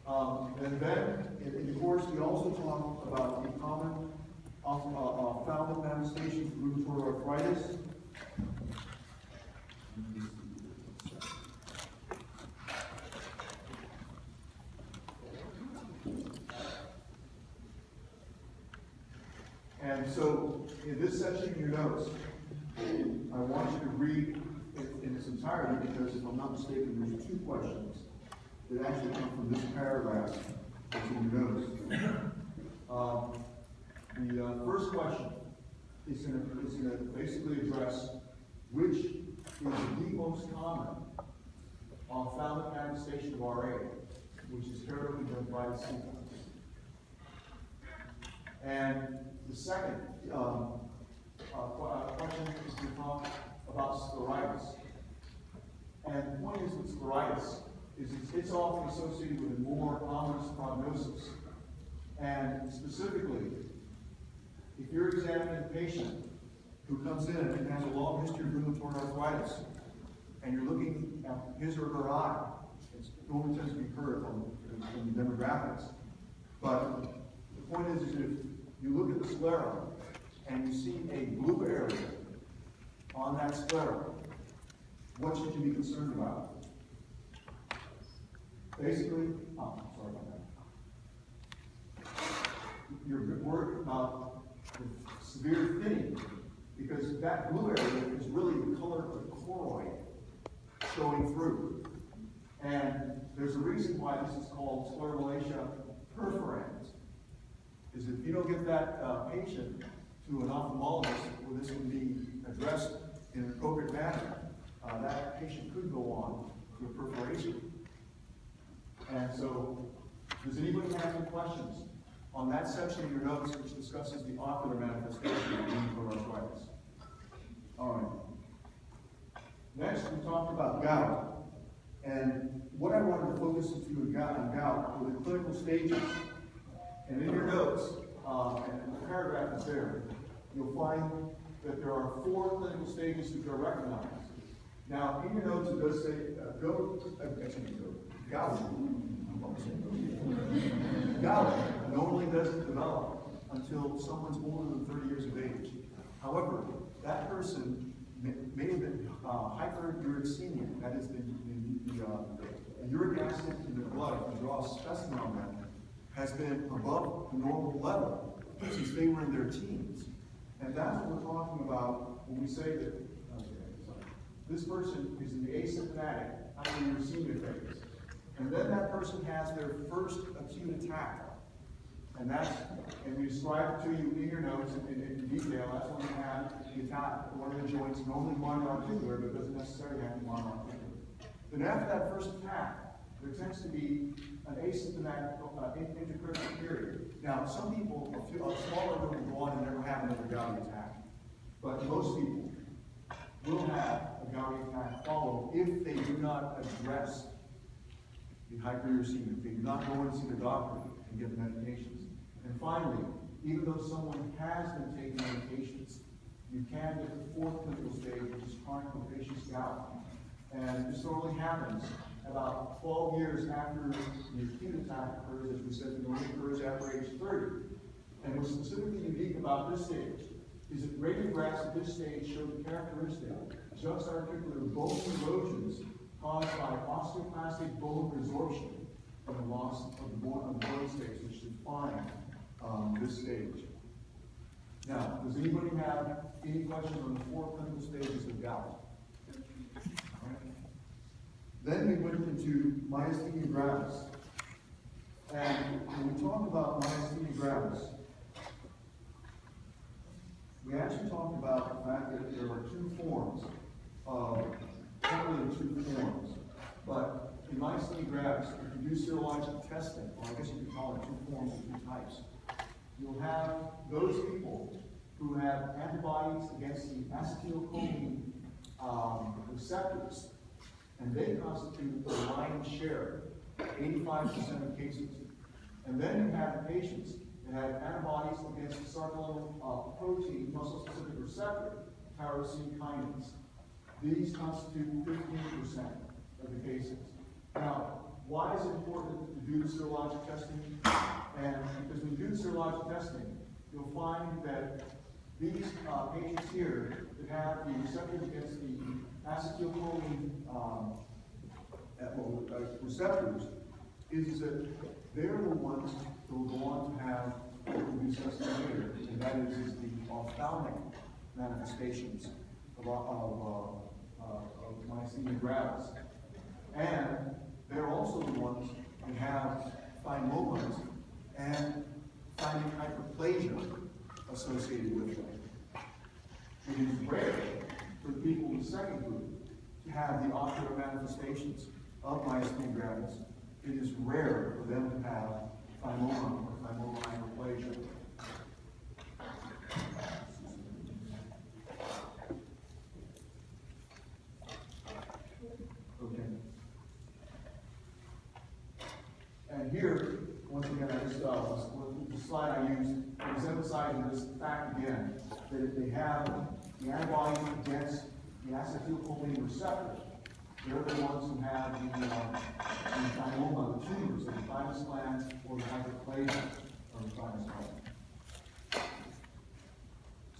And then, in the course, we also talk about the common ophthalmic manifestations of rheumatoid arthritis. And so, in this section of your notes, I want you to read it in its entirety because, if I'm not mistaken, there's 2 questions that actually come from this paragraph that's in your notes. The first question is going to basically address which is the most common ophthalmic manifestation of RA, which is keratoconjunctivitis simplex. And the second question is to talk about scleritis. And the point is with scleritis is it's often associated with a more ominous prognosis. And specifically, if you're examining a patient who comes in and has a long history of rheumatoid arthritis, and you're looking at his or her eye, it only tends to be heard from the demographics. But the point is if you look at the sclera and you see a blue area on that sclera, what should you be concerned about? Basically, sorry about that. You're worried about severe thinning because that blue area is really the color of the choroid showing through. And there's a reason why this is called scleromalacia perforans. Is if you don't get that patient to an ophthalmologist where this can be addressed in an appropriate manner, that patient could go on to a perforation. And so, does anybody have any questions on that section of your notes which discusses the ocular manifestation of rheumatoid arthritis? All right. Next, we talked about gout. And what I wanted to focus on gout were the clinical stages. And in your notes, and the paragraph is there, you'll find that there are 4 clinical stages which are recognized. Now, in your notes, it does say, gout. Gout normally doesn't develop until someone's older than 30 years of age. However, that person may have been hyperuricemia, that is the uric acid in the blood, if you draw a specimen on that, has been above the normal level since they were in their teens. And that's what we're talking about when we say that this person is in the asymptomatic hyperuricemia phase. And then that person has their first acute attack. And we describe it to you in your notes in detail. That's when you have the attack one of the joints, normally monoarticular, but doesn't necessarily have to be monoarticular. Then after that first attack, there tends to be an asymptomatic intracritical period. Now, some people, a smaller group will go on and never have another gouty attack. But most people will have a gouty attack followed if they do not address the hyperuricemia, if they do not go in and see the doctor and get the medications. And finally, even though someone has been taking medications, you can get the 4th clinical stage, which is chronic loquacious gout. And this normally happens about 12 years after the acute attack occurs. As we said, it normally occurs after age 30. And what's specifically unique about this stage is that radiographs at this stage show the characteristic juxtaarticular bone erosions caused by osteoclastic bone resorption from the loss of the bone stage, which define this stage. Now, does anybody have any questions on the 4 clinical stages of gout? Then we went into myasthenia gravis. And when we talk about myasthenia gravis, we actually talked about the fact that there are 2 forms of, not really 2 forms, but in myasthenia gravis, if you do serologic testing, or I guess you could call it 2 forms or 2 types, you'll have those people who have antibodies against the acetylcholine receptors, and they constitute the lion's share, 85% of cases. And then you have patients that have antibodies against the sarcolemmal protein muscle-specific receptor, tyrosine kinase. These constitute 15% of the cases. Now, why is it important to do the serologic testing? And because when you do the serologic testing, you'll find that these patients here that have the receptors against the acetylcholine receptors, is that they're the ones who will go on to have what we'll be discussing later, and that is the ophthalmic manifestations of myasthenia gravis. And they're also the ones who have phimomas and thymic hyperplasia associated with them. It is rare for the people in the second group to have the ocular manifestations of myasthenia gravis. It is rare for them to have phimoma or thymic hyperplasia. Okay. And here, once again, I just the slide I used is emphasizing this fact again, that if they have the antibodies against the acetylcholine receptor, they're the ones who have the thymoma, the tumors, the thymus gland, or the hyperplasia of the thymus gland.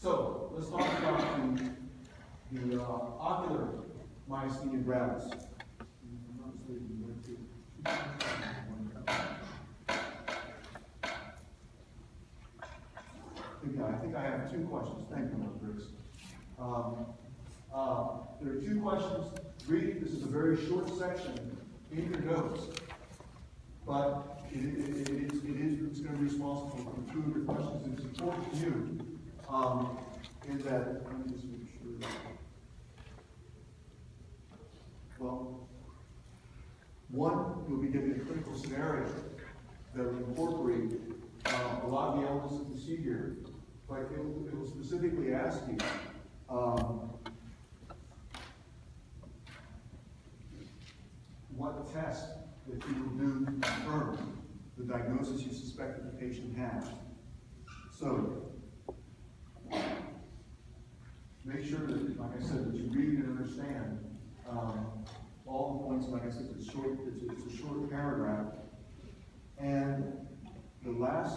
So, let's talk about the ocular myasthenia gravis. I think I have two questions. Thank you, Chris. There are two questions. This is a very short section in your notes, but it's going to be responsible for two of your questions. And it's important to you in that, let me just make sure. Well, one, you'll be given a clinical scenario that will incorporate a lot of the elements that you see here, but it will specifically ask you what test that you will do to confirm the diagnosis you suspect that the patient has. So, make sure that, like I said, that you read and understand all the points. Like I said, it's a short paragraph. And the last,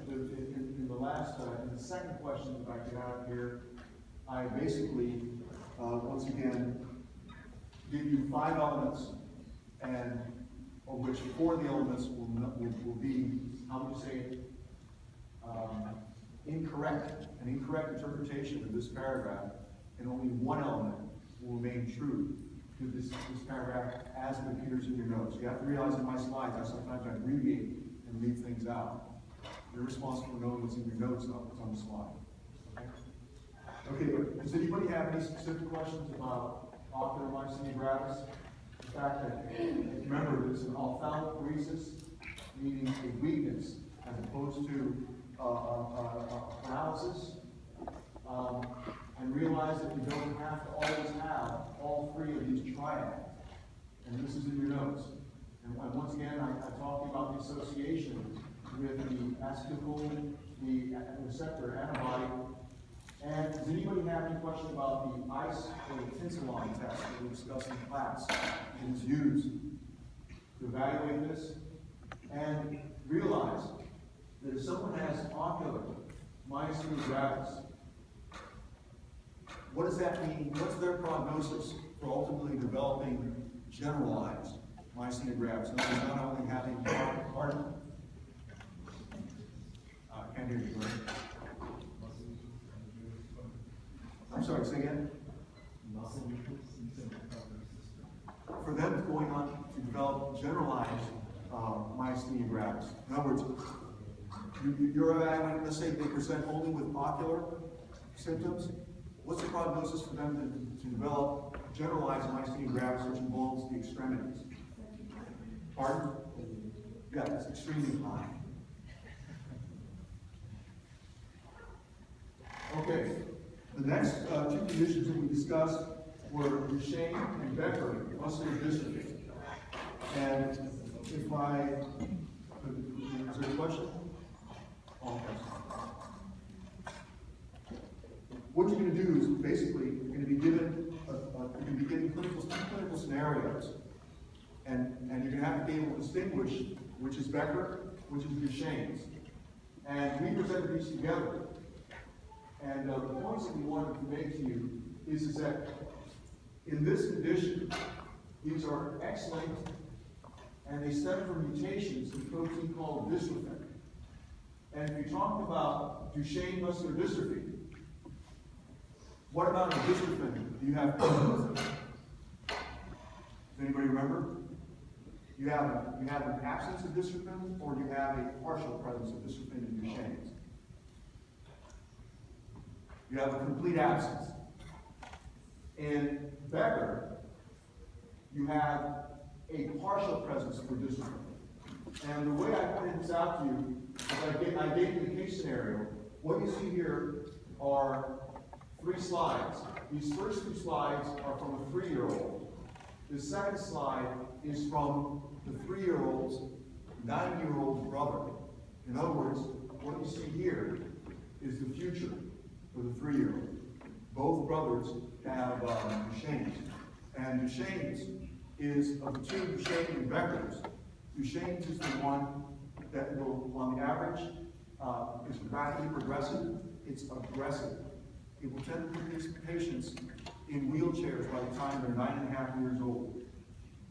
in the second question that I get out of here, I basically, once again, give you 5 elements, and of which 4 of the elements will be, how would you say it, incorrect, an incorrect interpretation of this paragraph, and only 1 element will remain true to this paragraph as it appears in your notes. You have to realize in my slides, I sometimes abbreviate and leave things out. You're responsible for knowing what's in your notes, not what's on the slide. Okay, but does anybody have any specific questions about ocular myasthenia gravis? The fact that, remember, it's an ophthalmoparesis, meaning a weakness, as opposed to paralysis. And realize that you don't have to always have all 3 of these triads. And this is in your notes. And once again, I talked about the association with the acetylcholine, the receptor antibody. And does anybody have any question about the ICE or the tinsilon test that we discussed in class that is used to evaluate this? And realize that if someone has ocular myasthenia gravis, what does that mean? What's their prognosis for ultimately developing generalized myasthenia gravis? In other words, not only having pardon? I can't hear you. I'm sorry, say again? For them going on to develop generalized myasthenia gravis. In other words, you're evaluating, let's say they present only with ocular symptoms. What's the prognosis for them to develop generalized myasthenia gravis, which involves the extremities? Pardon? Yeah, it's extremely high. Okay. The next 2 conditions that we discussed were Duchenne and Becker muscular dystrophy. And if I, is there a question? What you're going to do is basically you're going to be given clinical scenarios, and you're going to have have to be able to distinguish which is Becker, which is Duchenne's. And we presented these together. And the points that we wanted to make to you is that in this condition, these are X-linked, and they stem from mutations in a protein called dystrophin. And if you talk about Duchenne muscular dystrophy, what amount of dystrophin do you have? Does anybody remember? You have an absence of dystrophin, or you have a partial presence of dystrophin in Duchenne's? You have a complete absence. In Becker, you have a partial presence for dystrophin. And the way I pointed this out to you is I gave you the case scenario. What you see here are 3 slides. These first 2 slides are from a 3-year-old. The second slide is from the 3-year-old's 9-year-old brother. In other words, what you see here is the future for the 3-year-old. Both brothers have Duchenne's. And Duchenne's is, of the 2 Duchenne and Becker's, Duchenne's is the one that will, on the average, is rapidly progressive. It's aggressive. It will tend to put these patients in wheelchairs by the time they're 9.5 years old.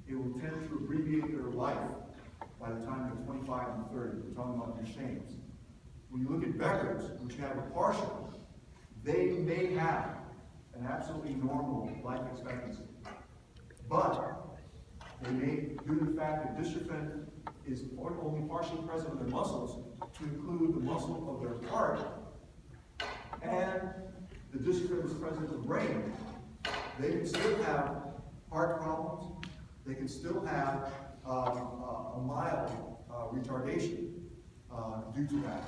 It will tend to abbreviate their life by the time they're 25 and 30. We're talking about Duchenne's. When you look at Becker's, which have a partial, they may have an absolutely normal life expectancy. But they may, due to the fact that dystrophin is only partially present in their muscles, to include the muscle of their heart, and the dystrophin is present in the brain, they can still have heart problems. They can still have a mild retardation due to that.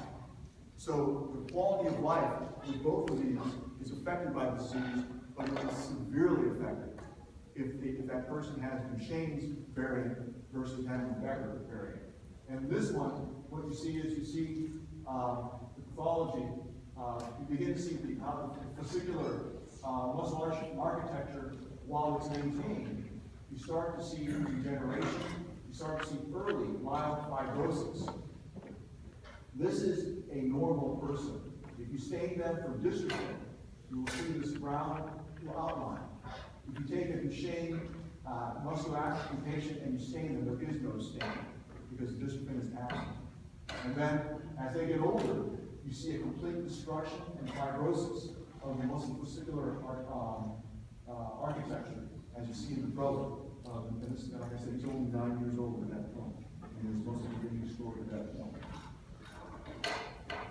So the quality of life with both of these is affected by the disease, but it is severely affected if that person has Duchenne's variant versus having the Becker variant. And this one, what you see is you see the pathology. You begin to see how the fascicular muscle architecture, while it's maintained, you start to see degeneration. You start to see early mild fibrosis. This is a normal person. If you stain them for dystrophin, you will see this brown outline. If you take a Duchenne muscular atrophy patient and you stain them, there is no stain because dystrophin is absent. And then, as they get older, you see a complete destruction and fibrosis of the muscle fascicular architecture, as you see in the brother. And this, like I said, he's only 9 years old at that point, and his muscle is being destroyed at that point.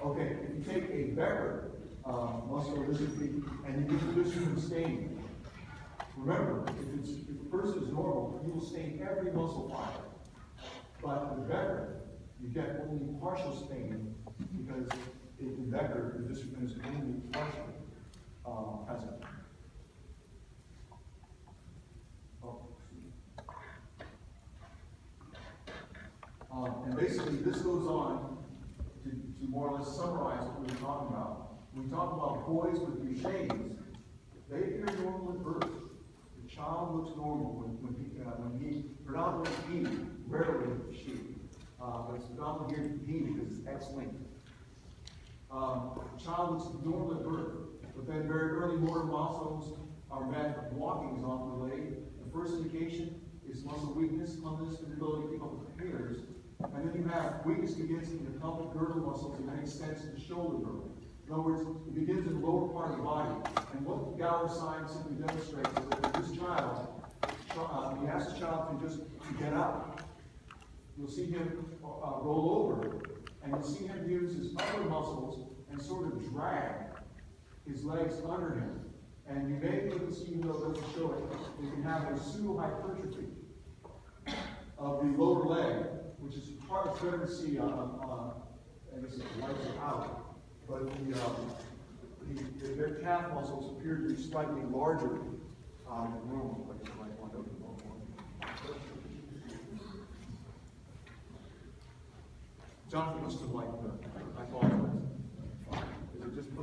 Okay, if you take a Becker muscular dystrophy and you get the dystrophin stain, remember, if the person is normal, you will stain every muscle fiber. But with Becker, you get only partial staining because in Becker, the dystrophin is only partially present. And basically, this goes on to more or less summarize what we were talking about. When we talk about boys with Duchenne's, they appear normal at birth. The child looks normal when he predominantly he, rarely she. But it's predominantly here he because it's X-linked. The child looks normal at birth, but then very early motor milestones are met. Walking is off the leg. The first indication is muscle weakness, clumsiness, inability to keep up with peers. And then you have weakness begins in the pelvic girdle muscles and then extends to the shoulder girdle. In other words, it begins in the lower part of the body. And what Gallagher sign simply demonstrates is that with this child, you ask the child to get up. You'll see him roll over, and you'll see him use his upper muscles and sort of drag his legs under him. And you may be able to see, even though it doesn't show it, you can have a pseudo-hypertrophy of the lower leg, which is hard to see on I guess the lights are out, but their calf muscles appear to be slightly larger than normal. Jonathan must have liked the, I apologize. Is it just push?